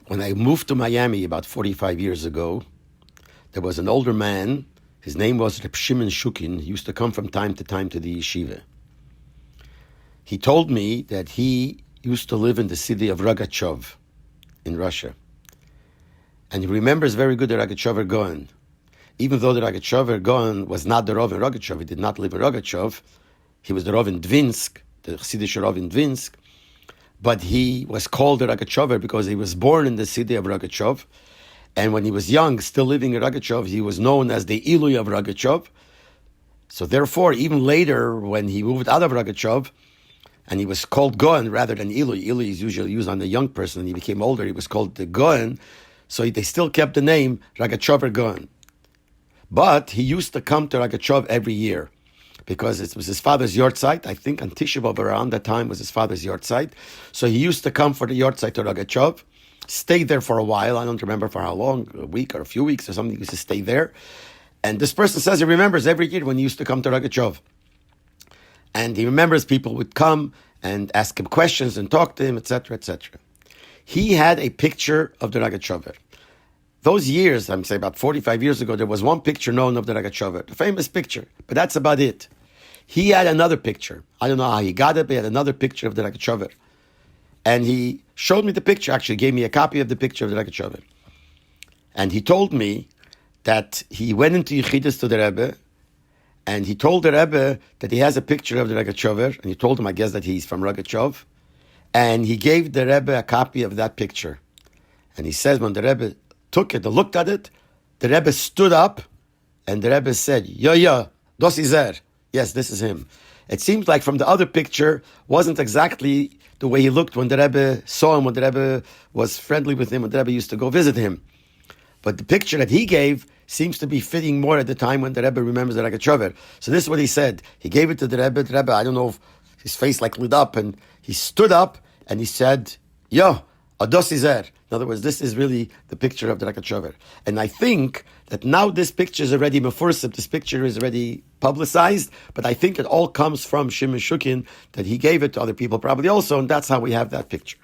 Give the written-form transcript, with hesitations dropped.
When I moved to Miami about 45 years ago, there was an older man. His name was Reb Shimon Shukin. He used to come from time to time to the yeshiva. He told me that he used to live in the city of Rogochover in Russia. And he remembers very good the Rogochover Gaon. Even though the Rogochover Gaon was not the Rav in Rogochover, he did not live in Rogochover, he was the Rav in Dvinsk, the Chassidish Rav in Dvinsk, but he was called the Rogochover because he was born in the city of Rogochover. And when he was young, still living in Rogochover, he was known as the Ilui of Rogochover. So therefore, even later, when he moved out of Rogochover, and he was called Gaon rather than Ilui. Ilui is usually used on the young person. When he became older, he was called the Gaon. So they still kept the name Rogochover Gaon. But he used to come to Rogochover every year because it was his father's yahrzeit. I think on Tisha B'Av around that time was his father's yahrzeit. So he used to come for the yahrzeit to Rogochover, stayed there for a while. I don't remember for how long, a week or a few weeks or something. He used to stay there. And this person says he remembers every year when he used to come to Rogochover. And he remembers people would come and ask him questions and talk to him, etc., etc. He had a picture of the Rogochover. Those years, I'm saying about 45 years ago, there was one picture known of the Rogochover, the famous picture, but that's about it. He had another picture. I don't know how he got it, but he had another picture of the Rogochover. And he showed me the picture, actually gave me a copy of the picture of the Rogochover. And he told me that he went into Yechidus to the Rebbe, and he told the Rebbe that he has a picture of the Rogochover, and he told him, I guess, that he's from Rogochover, and he gave the Rebbe a copy of that picture. And he says when the Rebbe took it and looked at it, the Rebbe stood up, and the Rebbe said, "Ya, das ist er." Yes, this is him. It seems like from the other picture, wasn't exactly the way he looked when the Rebbe saw him, when the Rebbe was friendly with him, when the Rebbe used to go visit him. But the picture that he gave seems to be fitting more at the time when the Rebbe remembers the Rogochover. So this is what he said. He gave it to the Rebbe. The Rebbe, I don't know if his face like lit up, and he stood up and he said, "Yo, ados is er." In other words, this is really the picture of the Rogochover. And I think that now this picture is already mefursib, this picture is already publicized, but I think it all comes from Shimon Shukin, that he gave it to other people probably also, and that's how we have that picture.